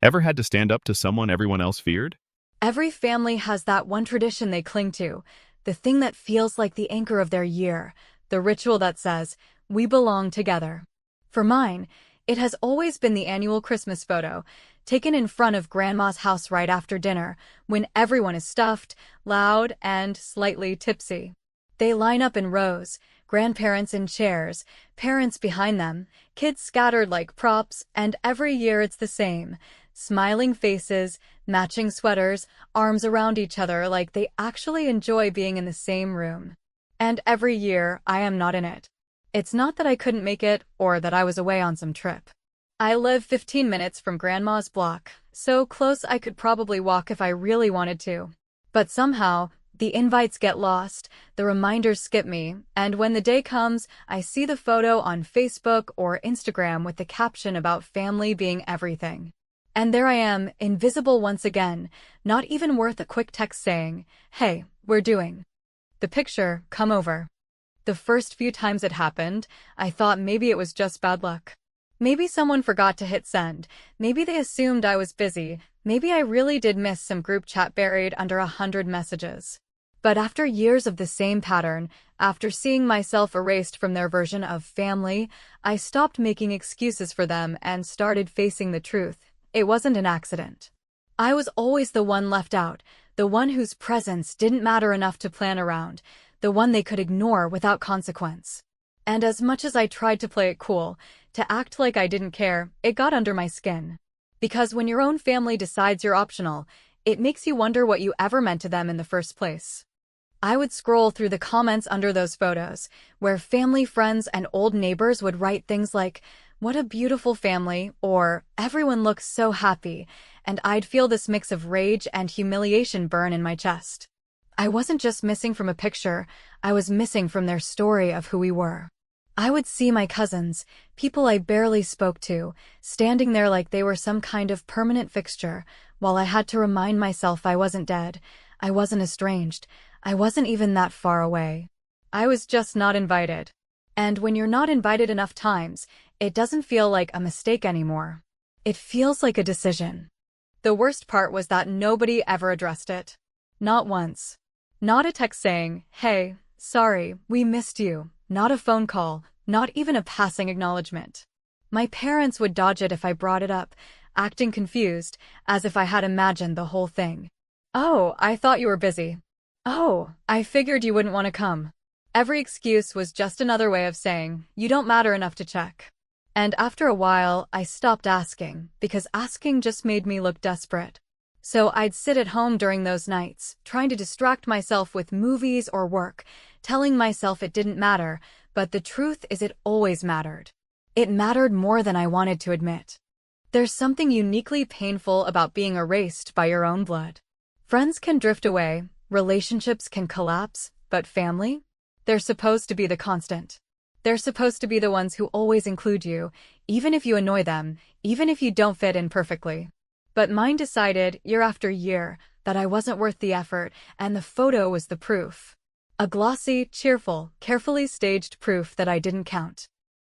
Ever had to stand up to someone everyone else feared? Every family has that one tradition they cling to, the thing that feels like the anchor of their year, the ritual that says, "We belong together." For mine, it has always been the annual Christmas photo, taken in front of Grandma's house right after dinner, when everyone is stuffed, loud, and slightly tipsy. They line up in rows, grandparents in chairs, parents behind them, kids scattered like props, and every year it's the same. Smiling faces, matching sweaters, arms around each other like they actually enjoy being in the same room. And every year, I am not in it. It's not that I couldn't make it or that I was away on some trip. I live 15 minutes from Grandma's block, so close I could probably walk if I really wanted to. But somehow, the invites get lost, the reminders skip me, and when the day comes, I see the photo on Facebook or Instagram with the caption about family being everything. And there I am, invisible once again, not even worth a quick text saying, "Hey, we're doing." The picture, come over. The first few times it happened, I thought maybe it was just bad luck. Maybe someone forgot to hit send, maybe they assumed I was busy, maybe I really did miss some group chat buried under 100 messages. But after years of the same pattern, after seeing myself erased from their version of family, I stopped making excuses for them and started facing the truth. It wasn't an accident. I was always the one left out, the one whose presence didn't matter enough to plan around, the one they could ignore without consequence. And as much as I tried to play it cool, to act like I didn't care, it got under my skin. Because when your own family decides you're optional, it makes you wonder what you ever meant to them in the first place. I would scroll through the comments under those photos, where family friends and old neighbors would write things like, "What a beautiful family," or "Everyone looks so happy," and I'd feel this mix of rage and humiliation burn in my chest. I wasn't just missing from a picture, I was missing from their story of who we were. I would see my cousins, people I barely spoke to, standing there like they were some kind of permanent fixture, while I had to remind myself I wasn't dead, I wasn't estranged, I wasn't even that far away. I was just not invited. And when you're not invited enough times, it doesn't feel like a mistake anymore. It feels like a decision. The worst part was that nobody ever addressed it. Not once. Not a text saying, "Hey, sorry, we missed you." Not a phone call, not even a passing acknowledgement. My parents would dodge it if I brought it up, acting confused, as if I had imagined the whole thing. "Oh, I thought you were busy." "Oh, I figured you wouldn't want to come." Every excuse was just another way of saying, "You don't matter enough to check." And after a while, I stopped asking, because asking just made me look desperate. So I'd sit at home during those nights, trying to distract myself with movies or work, telling myself it didn't matter, but the truth is it always mattered. It mattered more than I wanted to admit. There's something uniquely painful about being erased by your own blood. Friends can drift away, relationships can collapse, but family? They're supposed to be the constant. They're supposed to be the ones who always include you, even if you annoy them, even if you don't fit in perfectly. But mine decided, year after year, that I wasn't worth the effort, and the photo was the proof. A glossy, cheerful, carefully staged proof that I didn't count.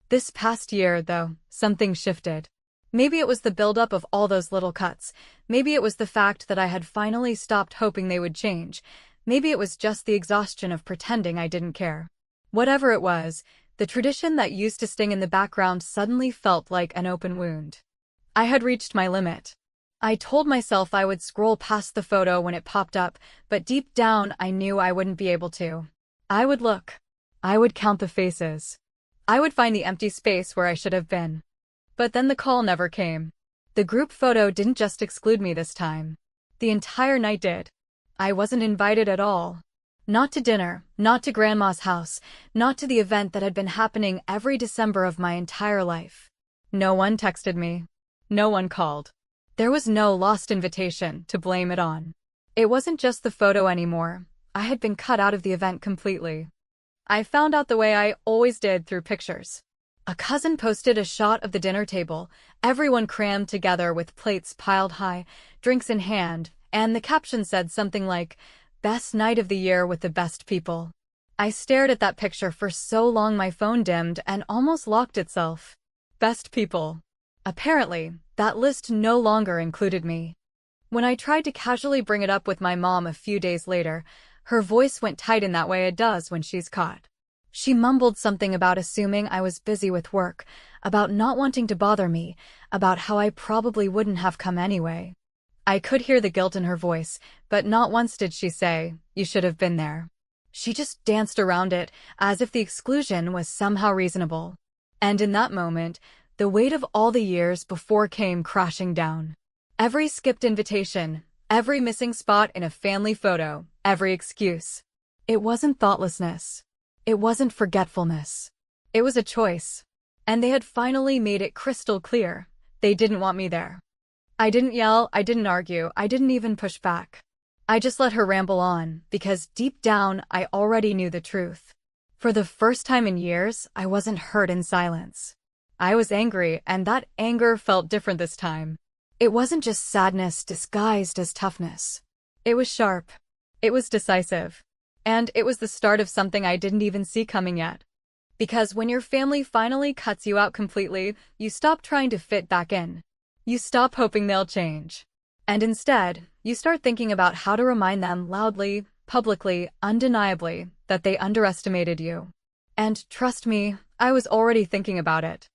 This past year, though, something shifted. Maybe it was the buildup of all those little cuts. Maybe it was the fact that I had finally stopped hoping they would change. Maybe it was just the exhaustion of pretending I didn't care. Whatever it was, the tradition that used to sting in the background suddenly felt like an open wound. I had reached my limit. I told myself I would scroll past the photo when it popped up, but deep down I knew I wouldn't be able to. I would look. I would count the faces. I would find the empty space where I should have been. But then the call never came. The group photo didn't just exclude me this time. The entire night did. I wasn't invited at all. Not to dinner, not to Grandma's house, not to the event that had been happening every December of my entire life. No one texted me. No one called. There was no lost invitation to blame it on. It wasn't just the photo anymore. I had been cut out of the event completely. I found out the way I always did, through pictures. A cousin posted a shot of the dinner table, everyone crammed together with plates piled high, drinks in hand, and the caption said something like, "Best night of the year with the best people." I stared at that picture for so long my phone dimmed and almost locked itself. Best people. Apparently, that list no longer included me. When I tried to casually bring it up with my mom a few days later, her voice went tight in that way it does when she's caught. She mumbled something about assuming I was busy with work, about not wanting to bother me, about how I probably wouldn't have come anyway. I could hear the guilt in her voice, but not once did she say, "You should have been there." She just danced around it, as if the exclusion was somehow reasonable. And in that moment, the weight of all the years before came crashing down. Every skipped invitation, every missing spot in a family photo, every excuse. It wasn't thoughtlessness. It wasn't forgetfulness. It was a choice. And they had finally made it crystal clear. They didn't want me there. I didn't yell, I didn't argue, I didn't even push back. I just let her ramble on, because deep down I already knew the truth. For the first time in years, I wasn't hurt in silence. I was angry, and that anger felt different this time. It wasn't just sadness disguised as toughness. It was sharp. It was decisive. And it was the start of something I didn't even see coming yet. Because when your family finally cuts you out completely, you stop trying to fit back in. You stop hoping they'll change. And instead, you start thinking about how to remind them loudly, publicly, undeniably, that they underestimated you. And trust me, I was already thinking about it.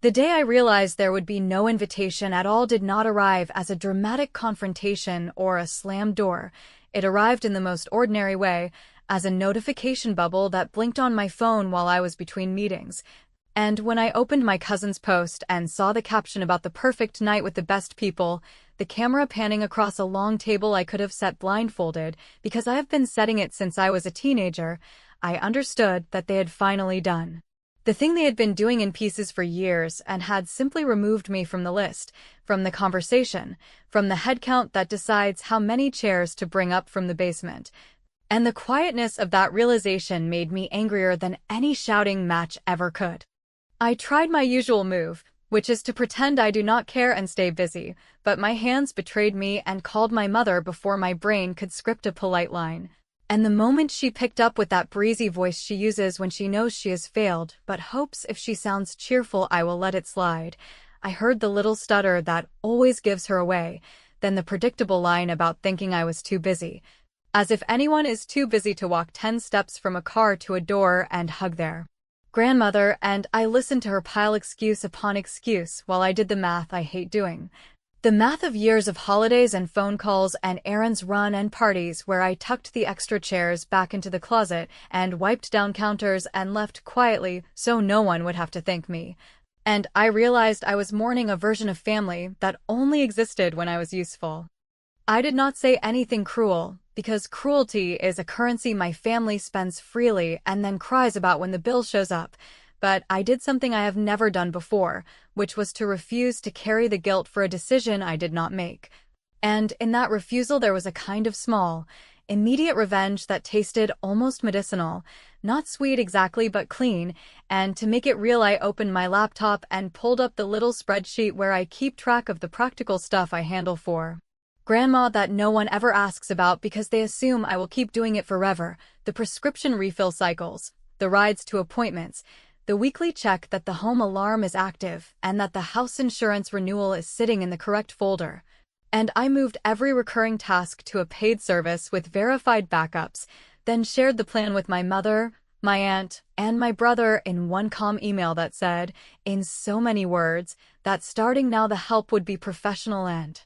The day I realized there would be no invitation at all did not arrive as a dramatic confrontation or a slammed door. It arrived in the most ordinary way, as a notification bubble that blinked on my phone while I was between meetings. And when I opened my cousin's post and saw the caption about the perfect night with the best people, the camera panning across a long table I could have set blindfolded because I have been setting it since I was a teenager, I understood that they had finally done the thing they had been doing in pieces for years and had simply removed me from the list, from the conversation, from the head count that decides how many chairs to bring up from the basement. And the quietness of that realization made me angrier than any shouting match ever could. I tried my usual move, which is to pretend I do not care and stay busy, but my hands betrayed me and called my mother before my brain could script a polite line. And the moment she picked up with that breezy voice she uses when she knows she has failed, but hopes if she sounds cheerful I will let it slide, I heard the little stutter that always gives her away, then the predictable line about thinking I was too busy. As if anyone is too busy to walk 10 steps from a car to a door and hug their grandmother, and I listened to her pile excuse upon excuse while I did the math I hate doing. The math of years of holidays and phone calls and errands run and parties where I tucked the extra chairs back into the closet and wiped down counters and left quietly so no one would have to thank me. And I realized I was mourning a version of family that only existed when I was useful. I did not say anything cruel, because cruelty is a currency my family spends freely and then cries about when the bill shows up. But I did something I have never done before, which was to refuse to carry the guilt for a decision I did not make. And in that refusal there was a kind of small, immediate revenge that tasted almost medicinal, not sweet exactly but clean, and to make it real I opened my laptop and pulled up the little spreadsheet where I keep track of the practical stuff I handle for Grandma that no one ever asks about because they assume I will keep doing it forever, the prescription refill cycles, the rides to appointments, the weekly check that the home alarm is active and that the house insurance renewal is sitting in the correct folder. And I moved every recurring task to a paid service with verified backups, then shared the plan with my mother, my aunt, and my brother in one calm email that said, in so many words, that starting now the help would be professional and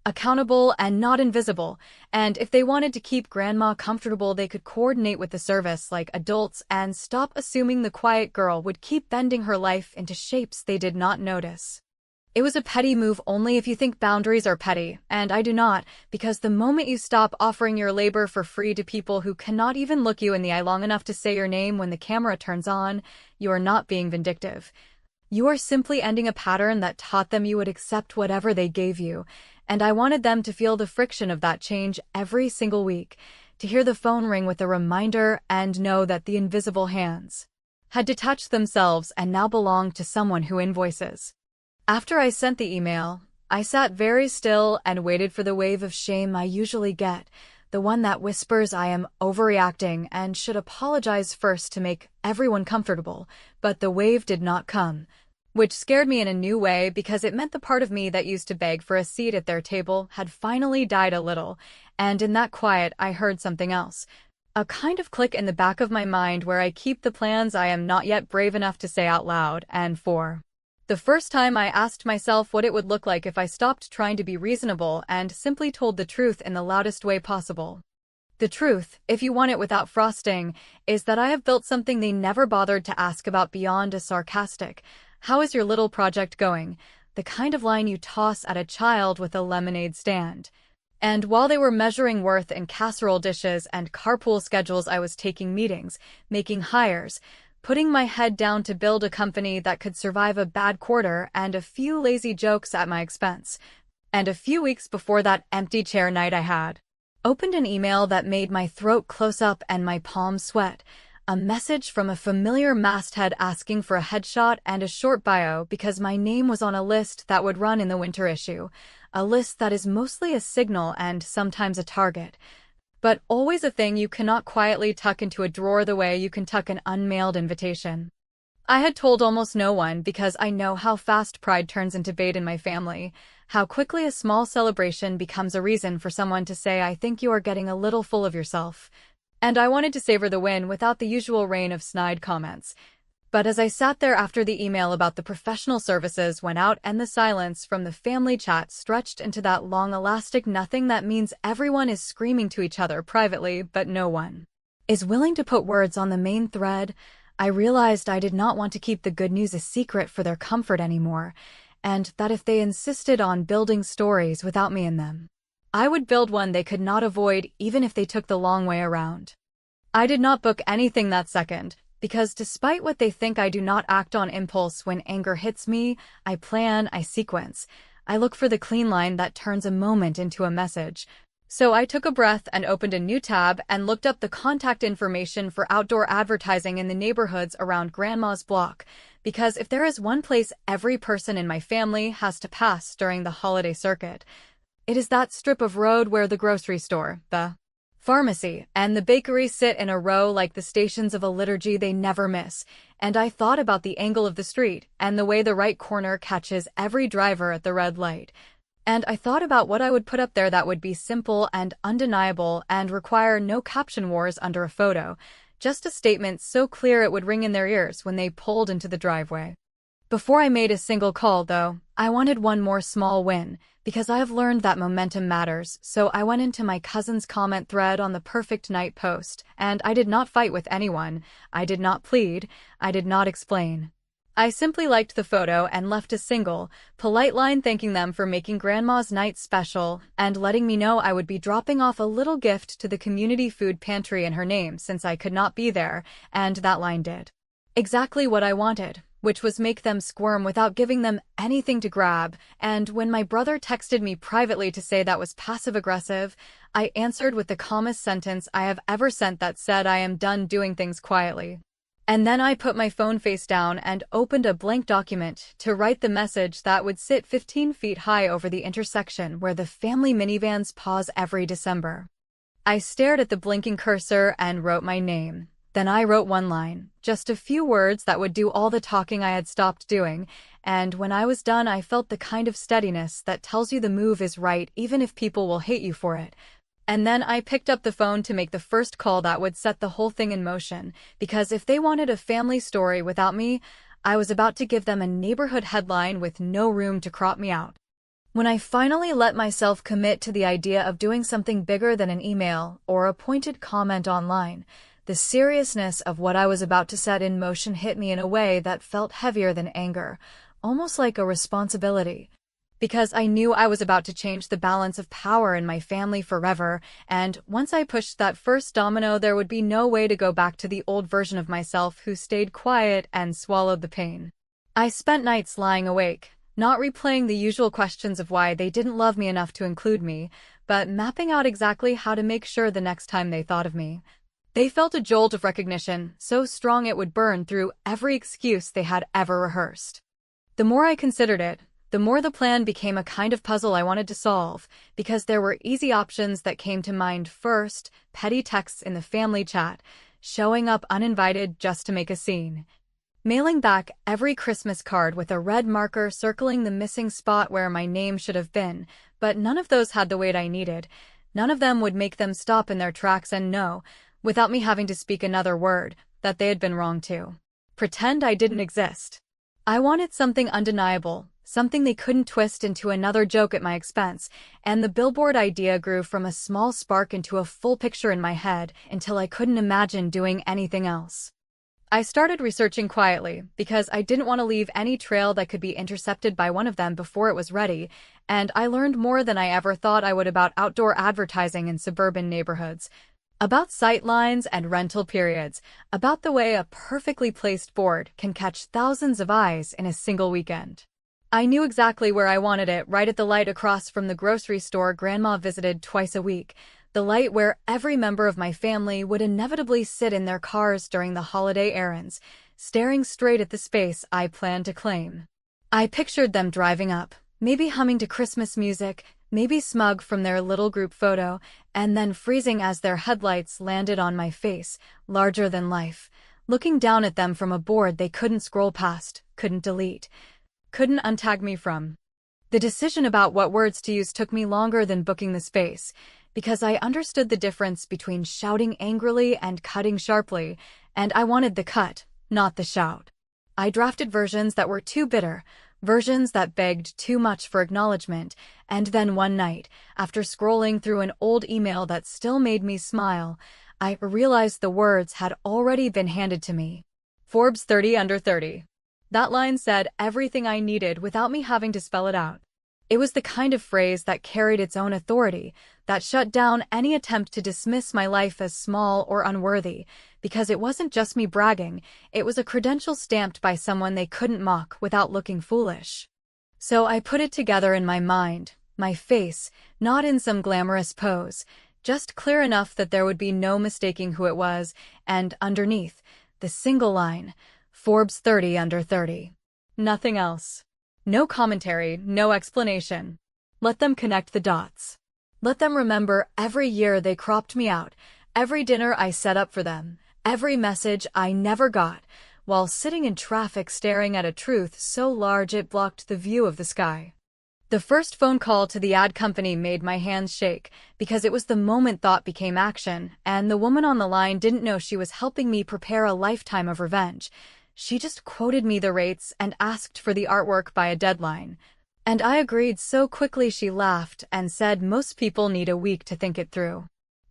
accountable and not invisible, and if they wanted to keep Grandma comfortable they could coordinate with the service like adults and stop assuming the quiet girl would keep bending her life into shapes they did not notice. It was a petty move only if you think boundaries are petty, and I do not, because the moment you stop offering your labor for free to people who cannot even look you in the eye long enough to say your name when the camera turns on, you are not being vindictive. You are simply ending a pattern that taught them you would accept whatever they gave you, and I wanted them to feel the friction of that change every single week, to hear the phone ring with a reminder and know that the invisible hands had detached themselves and now belonged to someone who invoices. After I sent the email, I sat very still and waited for the wave of shame I usually get, the one that whispers I am overreacting and should apologize first to make everyone comfortable, but the wave did not come. which scared me in a new way because it meant the part of me that used to beg for a seat at their table had finally died a little, and in that quiet I heard something else. A kind of click in the back of my mind where I keep the plans I am not yet brave enough to say out loud, and for the first time I asked myself what it would look like if I stopped trying to be reasonable and simply told the truth in the loudest way possible. The truth, if you want it without frosting, is that I have built something they never bothered to ask about beyond a sarcastic, "How is your little project going?" The kind of line you toss at a child with a lemonade stand. And while they were measuring worth in casserole dishes and carpool schedules, I was taking meetings, making hires, putting my head down to build a company that could survive a bad quarter and a few lazy jokes at my expense. And a few weeks before that empty chair night I had opened an email that made my throat close up and my palms sweat. A message from a familiar masthead asking for a headshot and a short bio because my name was on a list that would run in the winter issue. A list that is mostly a signal and sometimes a target, but always a thing you cannot quietly tuck into a drawer the way you can tuck an unmailed invitation. I had told almost no one because I know how fast pride turns into bait in my family, how quickly a small celebration becomes a reason for someone to say, "I think you are getting a little full of yourself." And I wanted to savor the win without the usual rain of snide comments. But as I sat there after the email about the professional services went out and the silence from the family chat stretched into that long elastic nothing that means everyone is screaming to each other privately, but no one is willing to put words on the main thread, I realized I did not want to keep the good news a secret for their comfort anymore, and that if they insisted on building stories without me in them, I would build one they could not avoid even if they took the long way around. I did not book anything that second, because despite what they think, I do not act on impulse when anger hits me. I plan, I sequence. I look for the clean line that turns a moment into a message. So I took a breath and opened a new tab and looked up the contact information for outdoor advertising in the neighborhoods around Grandma's block, because if there is one place every person in my family has to pass during the holiday circuit, it is that strip of road where the grocery store, the pharmacy, and the bakery sit in a row like the stations of a liturgy they never miss. And I thought about the angle of the street and the way the right corner catches every driver at the red light. And I thought about what I would put up there that would be simple and undeniable and require no caption wars under a photo, just a statement so clear it would ring in their ears when they pulled into the driveway. Before I made a single call, though, I wanted one more small win, because I have learned that momentum matters, so I went into my cousin's comment thread on the perfect night post, and I did not fight with anyone, I did not plead, I did not explain. I simply liked the photo and left a single, polite line thanking them for making Grandma's night special and letting me know I would be dropping off a little gift to the community food pantry in her name since I could not be there, and that line did exactly what I wanted, which was make them squirm without giving them anything to grab. And when my brother texted me privately to say that was passive-aggressive, I answered with the calmest sentence I have ever sent that said I am done doing things quietly. And then I put my phone face down and opened a blank document to write the message that would sit 15 feet high over the intersection where the family minivans pause every December. I stared at the blinking cursor and wrote my name. Then I wrote one line, just a few words that would do all the talking I had stopped doing, and when I was done I felt the kind of steadiness that tells you the move is right even if people will hate you for it. And then I picked up the phone to make the first call that would set the whole thing in motion, because if they wanted a family story without me, I was about to give them a neighborhood headline with no room to crop me out. When I finally let myself commit to the idea of doing something bigger than an email or a pointed comment online, the seriousness of what I was about to set in motion hit me in a way that felt heavier than anger, almost like a responsibility. Because I knew I was about to change the balance of power in my family forever, and once I pushed that first domino, there would be no way to go back to the old version of myself who stayed quiet and swallowed the pain. I spent nights lying awake, not replaying the usual questions of why they didn't love me enough to include me, but mapping out exactly how to make sure the next time they thought of me, they felt a jolt of recognition, so strong it would burn through every excuse they had ever rehearsed. The more I considered it, the more the plan became a kind of puzzle I wanted to solve, because there were easy options that came to mind first, petty texts in the family chat, showing up uninvited just to make a scene. mailing back every Christmas card with a red marker circling the missing spot where my name should have been, but none of those had the weight I needed. None of them would make them stop in their tracks and know, without me having to speak another word, that they had been wrong too. Pretend I didn't exist. I wanted something undeniable, something they couldn't twist into another joke at my expense, and the billboard idea grew from a small spark into a full picture in my head until I couldn't imagine doing anything else. I started researching quietly because I didn't want to leave any trail that could be intercepted by one of them before it was ready, and I learned more than I ever thought I would about outdoor advertising in suburban neighborhoods, about sight lines and rental periods, about the way a perfectly placed board can catch thousands of eyes in a single weekend. I knew exactly where I wanted it, right at the light across from the grocery store Grandma visited twice a week, the light where every member of my family would inevitably sit in their cars during the holiday errands, staring straight at the space I planned to claim. I pictured them driving up, maybe humming to Christmas music, maybe smug from their little group photo, and then freezing as their headlights landed on my face, larger than life, looking down at them from a board they couldn't scroll past, couldn't delete, couldn't untag me from. The decision about what words to use took me longer than booking the space, because I understood the difference between shouting angrily and cutting sharply, and I wanted the cut, not the shout. I drafted versions that were too bitter, versions that begged too much for acknowledgement, and then one night, after scrolling through an old email that still made me smile, I realized the words had already been handed to me. Forbes 30 under 30. That line said everything I needed without me having to spell it out. It was the kind of phrase that carried its own authority, that shut down any attempt to dismiss my life as small or unworthy, because it wasn't just me bragging, it was a credential stamped by someone they couldn't mock without looking foolish. So I put it together in my mind, my face, not in some glamorous pose, just clear enough that there would be no mistaking who it was, and underneath, the single line, Forbes 30 under 30. Nothing else. No commentary, no explanation. Let them connect the dots. Let them remember every year they cropped me out, every dinner I set up for them, every message I never got, while sitting in traffic staring at a truth so large it blocked the view of the sky. The first phone call to the ad company made my hands shake, because it was the moment thought became action, and the woman on the line didn't know she was helping me prepare a lifetime of revenge. She just quoted me the rates and asked for the artwork by a deadline. And I agreed so quickly she laughed and said most people need a week to think it through.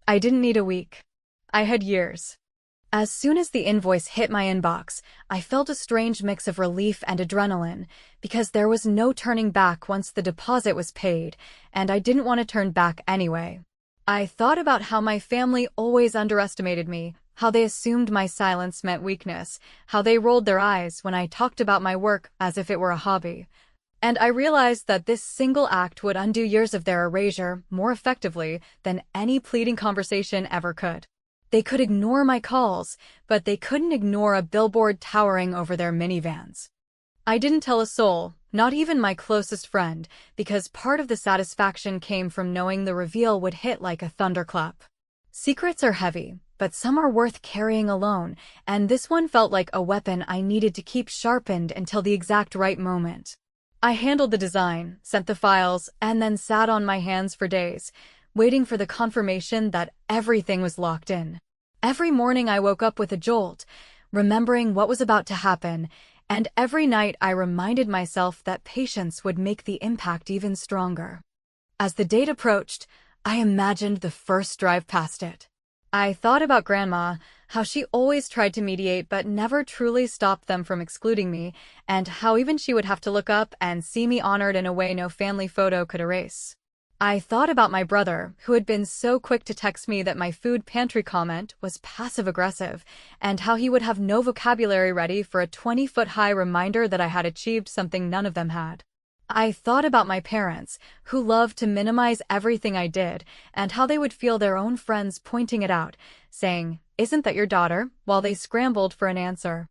I didn't need a week. I had years. As soon as the invoice hit my inbox, I felt a strange mix of relief and adrenaline, because there was no turning back once the deposit was paid, and I didn't want to turn back anyway. I thought about how my family always underestimated me, how they assumed my silence meant weakness, how they rolled their eyes when I talked about my work as if it were a hobby. And I realized that this single act would undo years of their erasure more effectively than any pleading conversation ever could. They could ignore my calls, but they couldn't ignore a billboard towering over their minivans. I didn't tell a soul, not even my closest friend, because part of the satisfaction came from knowing the reveal would hit like a thunderclap. Secrets are heavy, but some are worth carrying alone, and this one felt like a weapon I needed to keep sharpened until the exact right moment. I handled the design, sent the files, and then sat on my hands for days, waiting for the confirmation that everything was locked in. Every morning I woke up with a jolt, remembering what was about to happen, and every night I reminded myself that patience would make the impact even stronger. As the date approached, I imagined the first drive past it. I thought about Grandma, how she always tried to mediate but never truly stopped them from excluding me, and how even she would have to look up and see me honored in a way no family photo could erase. I thought about my brother, who had been so quick to text me that my food pantry comment was passive-aggressive, and how he would have no vocabulary ready for a 20-foot-high reminder that I had achieved something none of them had. I thought about my parents, who loved to minimize everything I did, and how they would feel their own friends pointing it out, saying, "Isn't that your daughter?" while they scrambled for an answer.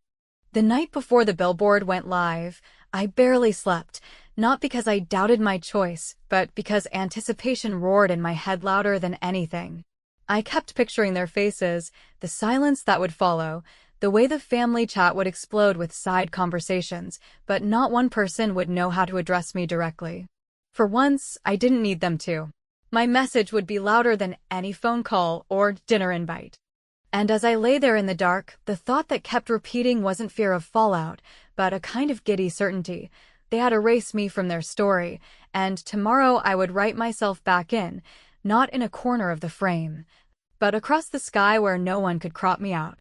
The night before the billboard went live, I barely slept, not because I doubted my choice, but because anticipation roared in my head louder than anything. I kept picturing their faces, the silence that would follow, The way the family chat would explode with side conversations, but not one person would know how to address me directly. For once, I didn't need them to. My message would be louder than any phone call or dinner invite. And as I lay there in the dark, the thought that kept repeating wasn't fear of fallout, but a kind of giddy certainty. They had erased me from their story, and tomorrow I would write myself back in, not in a corner of the frame, but across the sky where no one could crop me out.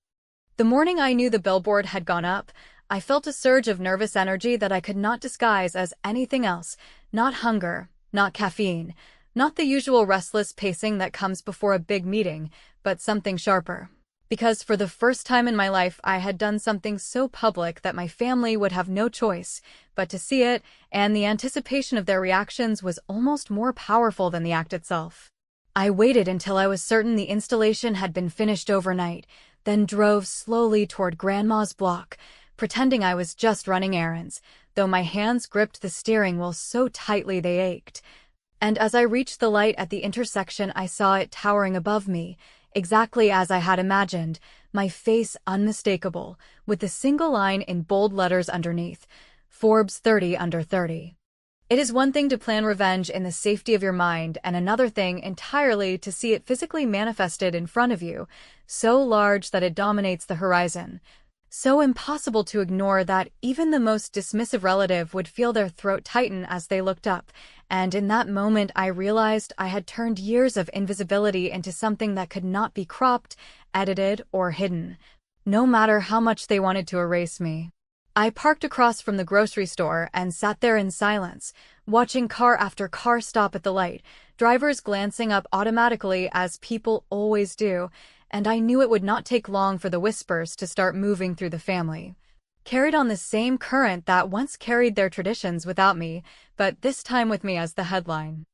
The morning I knew the billboard had gone up, I felt a surge of nervous energy that I could not disguise as anything else, not hunger, not caffeine, not the usual restless pacing that comes before a big meeting, but something sharper. Because for the first time in my life, I had done something so public that my family would have no choice but to see it, and the anticipation of their reactions was almost more powerful than the act itself. I waited until I was certain the installation had been finished overnight, then drove slowly toward Grandma's block, pretending I was just running errands, though my hands gripped the steering wheel so tightly they ached. And as I reached the light at the intersection, I saw it towering above me, exactly as I had imagined, my face unmistakable, with a single line in bold letters underneath, Forbes 30 under 30. It is one thing to plan revenge in the safety of your mind, and another thing entirely to see it physically manifested in front of you, so large that it dominates the horizon. So impossible to ignore that even the most dismissive relative would feel their throat tighten as they looked up, and in that moment I realized I had turned years of invisibility into something that could not be cropped, edited, or hidden, no matter how much they wanted to erase me. I parked across from the grocery store and sat there in silence, watching car after car stop at the light, drivers glancing up automatically as people always do, and I knew it would not take long for the whispers to start moving through the family. Carried on the same current that once carried their traditions without me, but this time with me as the headline.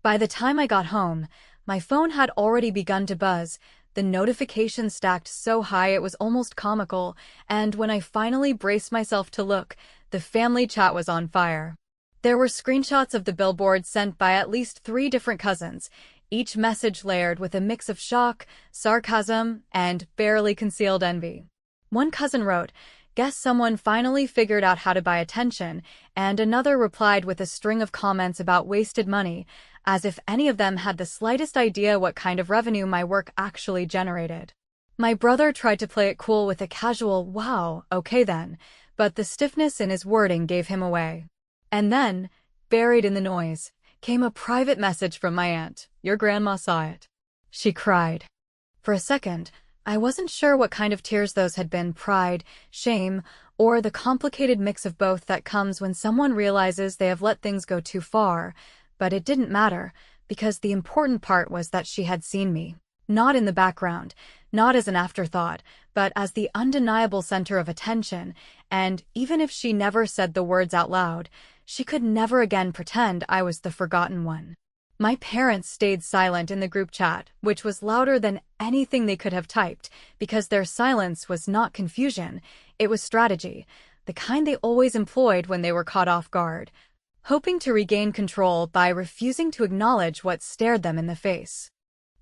By the time I got home, my phone had already begun to buzz, the notifications stacked so high it was almost comical, and when I finally braced myself to look, the family chat was on fire. There were screenshots of the billboard sent by at least 3 different cousins, each message layered with a mix of shock, sarcasm, and barely concealed envy. One cousin wrote, "Guess someone finally figured out how to buy attention," and another replied with a string of comments about wasted money, as if any of them had the slightest idea what kind of revenue my work actually generated. My brother tried to play it cool with a casual, "Wow, okay then," but the stiffness in his wording gave him away. And then, buried in the noise, came a private message from my aunt. "Your grandma saw it." She cried. For a second, I wasn't sure what kind of tears those had been, pride, shame, or the complicated mix of both that comes when someone realizes they have let things go too far, but it didn't matter, because the important part was that she had seen me. Not in the background, not as an afterthought, but as the undeniable center of attention, and even if she never said the words out loud, she could never again pretend I was the forgotten one. My parents stayed silent in the group chat, which was louder than anything they could have typed, because their silence was not confusion, it was strategy, the kind they always employed when they were caught off guard, hoping to regain control by refusing to acknowledge what stared them in the face.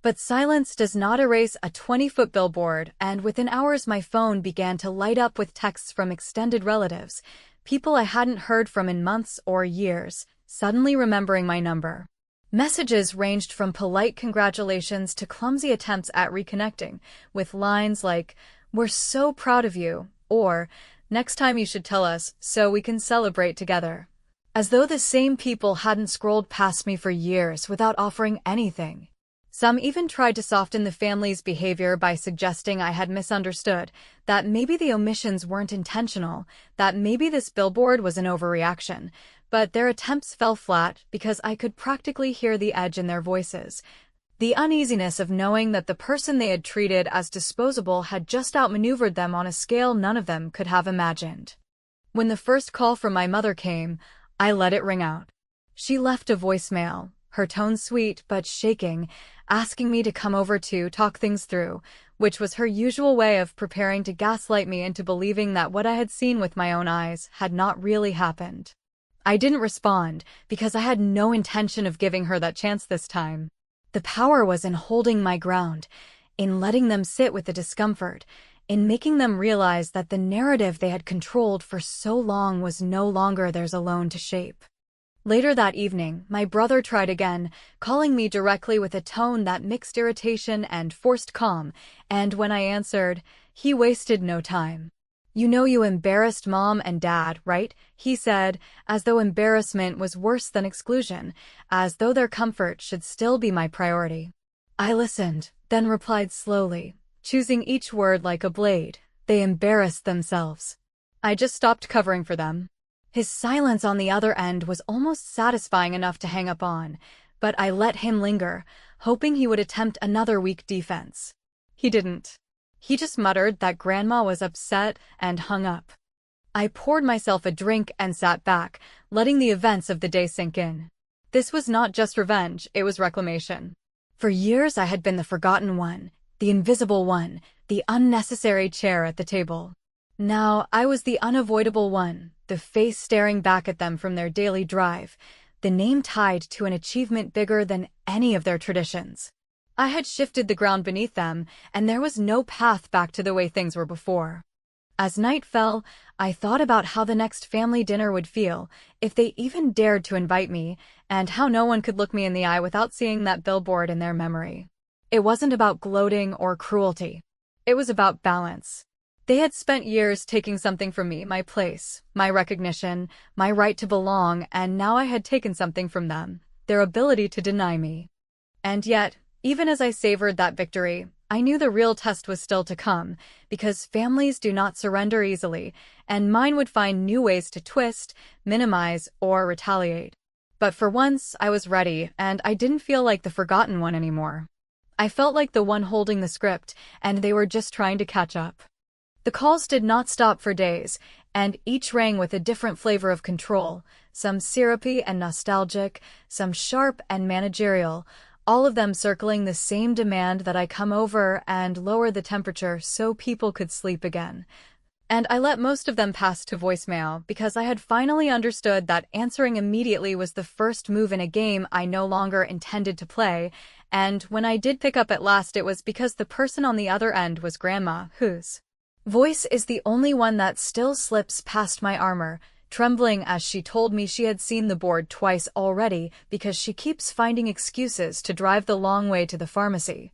But silence does not erase a 20-foot billboard, and within hours my phone began to light up with texts from extended relatives, people I hadn't heard from in months or years, suddenly remembering my number. Messages ranged from polite congratulations to clumsy attempts at reconnecting, with lines like, "We're so proud of you," or, "Next time you should tell us so we can celebrate together." As though the same people hadn't scrolled past me for years without offering anything. Some even tried to soften the family's behavior by suggesting I had misunderstood, that maybe the omissions weren't intentional, that maybe this billboard was an overreaction, but their attempts fell flat because I could practically hear the edge in their voices. The uneasiness of knowing that the person they had treated as disposable had just outmaneuvered them on a scale none of them could have imagined. When the first call from my mother came, I let it ring out. She left a voicemail, her tone sweet but shaking, asking me to come over to talk things through, which was her usual way of preparing to gaslight me into believing that what I had seen with my own eyes had not really happened. I didn't respond, because I had no intention of giving her that chance this time. The power was in holding my ground, in letting them sit with the discomfort, in making them realize that the narrative they had controlled for so long was no longer theirs alone to shape. Later that evening, my brother tried again, calling me directly with a tone that mixed irritation and forced calm, and when I answered, he wasted no time. "You know you embarrassed Mom and Dad, right?" he said, as though embarrassment was worse than exclusion, as though their comfort should still be my priority. I listened, then replied slowly, choosing each word like a blade. "They embarrassed themselves. I just stopped covering for them." His silence on the other end was almost satisfying enough to hang up on, but I let him linger, hoping he would attempt another weak defense. He didn't. He just muttered that Grandma was upset and hung up. I poured myself a drink and sat back, letting the events of the day sink in. This was not just revenge, it was reclamation. For years I had been the forgotten one, the invisible one, the unnecessary chair at the table. Now I was the unavoidable one, the face staring back at them from their daily drive, the name tied to an achievement bigger than any of their traditions. I had shifted the ground beneath them, and there was no path back to the way things were before. As night fell, I thought about how the next family dinner would feel, if they even dared to invite me, and how no one could look me in the eye without seeing that billboard in their memory. It wasn't about gloating or cruelty. It was about balance. They had spent years taking something from me, my place, my recognition, my right to belong, and now I had taken something from them, their ability to deny me. And yet, even as I savored that victory, I knew the real test was still to come, because families do not surrender easily, and mine would find new ways to twist, minimize, or retaliate. But for once, I was ready, and I didn't feel like the forgotten one anymore. I felt like the one holding the script, and they were just trying to catch up. The calls did not stop for days, and each rang with a different flavor of control, some syrupy and nostalgic, some sharp and managerial, all of them circling the same demand that I come over and lower the temperature so people could sleep again. And I let most of them pass to voicemail because I had finally understood that answering immediately was the first move in a game I no longer intended to play, and when I did pick up at last it was because the person on the other end was Grandma, whose voice is the only one that still slips past my armor, trembling as she told me she had seen the board twice already because she keeps finding excuses to drive the long way to the pharmacy.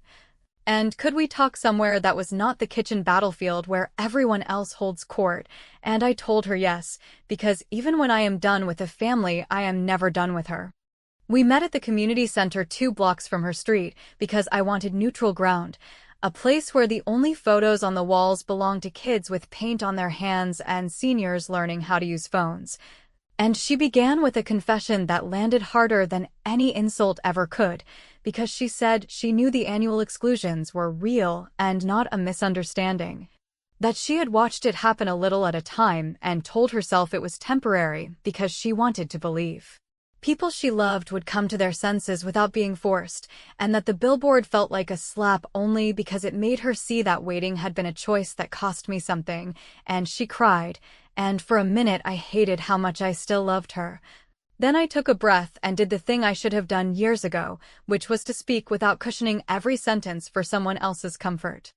And could we talk somewhere that was not the kitchen battlefield where everyone else holds court? And I told her yes, because even when I am done with a family, I am never done with her. We met at the community center 2 blocks from her street because I wanted neutral ground, a place where the only photos on the walls belonged to kids with paint on their hands and seniors learning how to use phones. And she began with a confession that landed harder than any insult ever could, because she said she knew the annual exclusions were real and not a misunderstanding. That she had watched it happen a little at a time and told herself it was temporary because she wanted to believe people she loved would come to their senses without being forced, and that the billboard felt like a slap only because it made her see that waiting had been a choice that cost me something, and she cried, and for a minute I hated how much I still loved her. Then I took a breath and did the thing I should have done years ago, which was to speak without cushioning every sentence for someone else's comfort.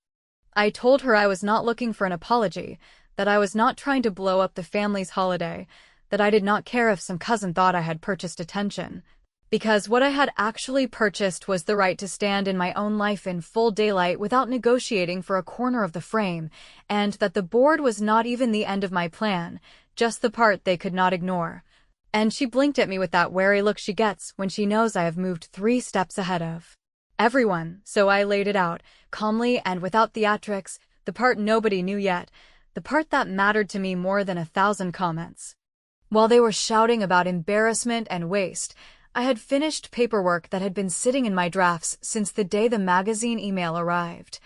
I told her I was not looking for an apology, that I was not trying to blow up the family's holiday, that I did not care if some cousin thought I had purchased attention, because what I had actually purchased was the right to stand in my own life in full daylight without negotiating for a corner of the frame, and that the board was not even the end of my plan, just the part they could not ignore. And she blinked at me with that wary look she gets when she knows I have moved 3 steps ahead of everyone, so I laid it out, calmly and without theatrics, the part nobody knew yet, the part that mattered to me more than 1,000 comments. While they were shouting about embarrassment and waste, I had finished paperwork that had been sitting in my drafts since the day the magazine email arrived.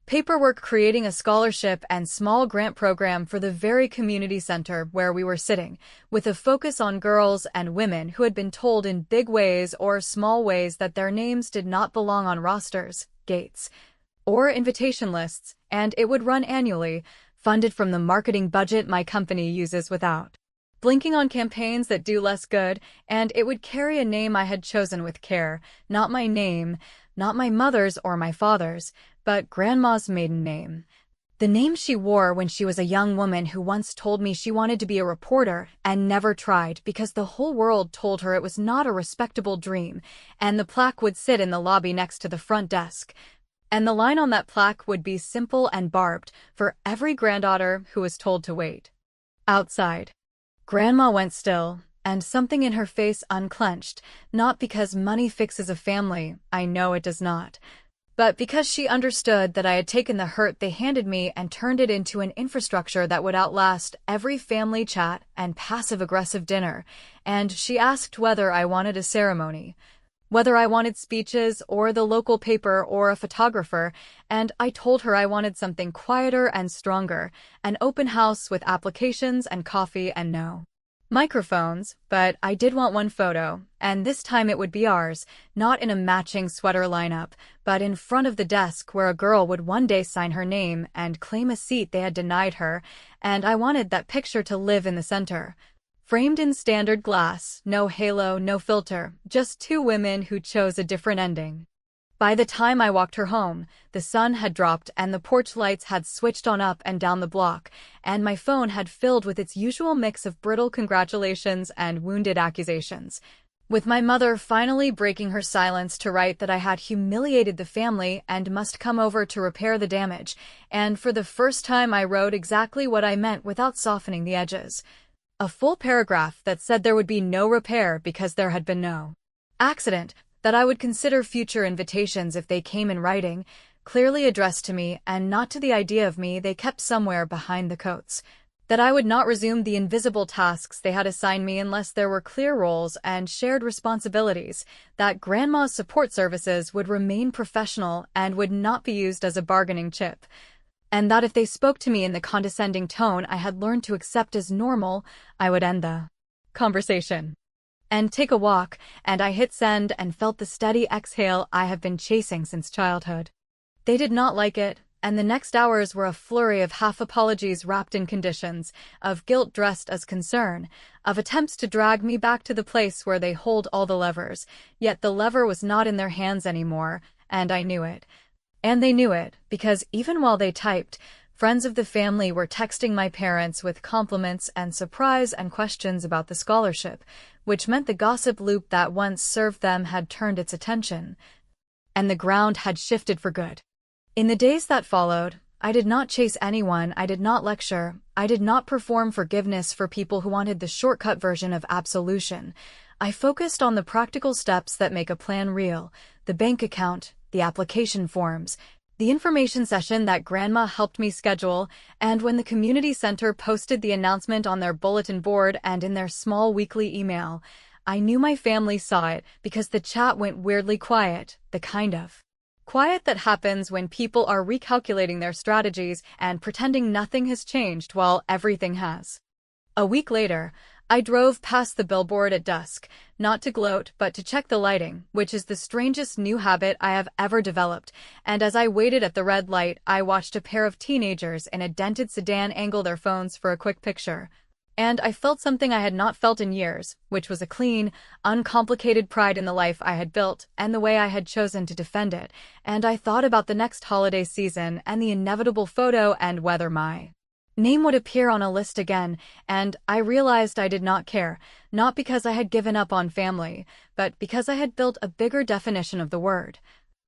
Paperwork creating a scholarship and small grant program for the very community center where we were sitting, with a focus on girls and women who had been told in big ways or small ways that their names did not belong on rosters, gates, or invitation lists, and it would run annually, funded from the marketing budget my company uses without blinking on campaigns that do less good, and it would carry a name I had chosen with care, not my name, not my mother's or my father's, but Grandma's maiden name. The name she wore when she was a young woman who once told me she wanted to be a reporter and never tried because the whole world told her it was not a respectable dream, and the plaque would sit in the lobby next to the front desk. And the line on that plaque would be simple and barbed for every granddaughter who was told to wait. Outside. Grandma went still, and something in her face unclenched, not because money fixes a family, I know it does not, but because she understood that I had taken the hurt they handed me and turned it into an infrastructure that would outlast every family chat and passive-aggressive dinner, and she asked whether I wanted a ceremony, whether I wanted speeches or the local paper or a photographer, and I told her I wanted something quieter and stronger, an open house with applications and coffee and no microphones, but I did want one photo, and this time it would be ours, not in a matching sweater lineup, but in front of the desk where a girl would one day sign her name and claim a seat they had denied her, and I wanted that picture to live in the center. Framed in standard glass, no halo, no filter, just two women who chose a different ending. By the time I walked her home, the sun had dropped and the porch lights had switched on up and down the block, and my phone had filled with its usual mix of brittle congratulations and wounded accusations. With my mother finally breaking her silence to write that I had humiliated the family and must come over to repair the damage, and for the first time I wrote exactly what I meant without softening the edges. A full paragraph that said there would be no repair because there had been no accident, that I would consider future invitations if they came in writing, clearly addressed to me and not to the idea of me they kept somewhere behind the coats, that I would not resume the invisible tasks they had assigned me unless there were clear roles and shared responsibilities, that Grandma's support services would remain professional and would not be used as a bargaining chip, and that if they spoke to me in the condescending tone I had learned to accept as normal, I would end the conversation and take a walk, and I hit send and felt the steady exhale I have been chasing since childhood. They did not like it, and the next hours were a flurry of half-apologies wrapped in conditions, of guilt dressed as concern, of attempts to drag me back to the place where they hold all the levers, yet the lever was not in their hands anymore, and I knew it. And they knew it, because even while they typed, friends of the family were texting my parents with compliments and surprise and questions about the scholarship, which meant the gossip loop that once served them had turned its attention, and the ground had shifted for good. In the days that followed, I did not chase anyone, I did not lecture, I did not perform forgiveness for people who wanted the shortcut version of absolution. I focused on the practical steps that make a plan real, the bank account, the application forms, the information session that Grandma helped me schedule, and when the community center posted the announcement on their bulletin board and in their small weekly email, I knew my family saw it because the chat went weirdly quiet, the kind of quiet that happens when people are recalculating their strategies and pretending nothing has changed while everything has. A week later, I drove past the billboard at dusk, not to gloat but to check the lighting, which is the strangest new habit I have ever developed, and as I waited at the red light, I watched a pair of teenagers in a dented sedan angle their phones for a quick picture. And I felt something I had not felt in years, which was a clean, uncomplicated pride in the life I had built and the way I had chosen to defend it, and I thought about the next holiday season and the inevitable photo and whether my name would appear on a list again, and I realized I did not care, not because I had given up on family, but because I had built a bigger definition of the word.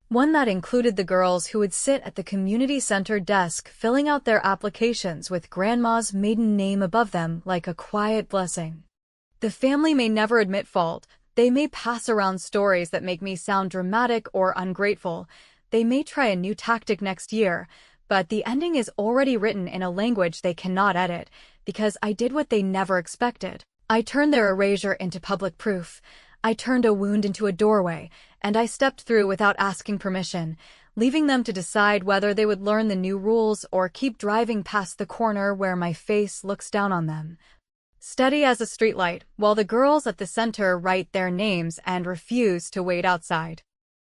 One that included the girls who would sit at the community center desk filling out their applications with Grandma's maiden name above them like a quiet blessing. The family may never admit fault, they may pass around stories that make me sound dramatic or ungrateful, they may try a new tactic next year, but the ending is already written in a language they cannot edit, because I did what they never expected. I turned their erasure into public proof. I turned a wound into a doorway, and I stepped through without asking permission, leaving them to decide whether they would learn the new rules or keep driving past the corner where my face looks down on them, steady as a streetlight, while the girls at the center write their names and refuse to wait outside.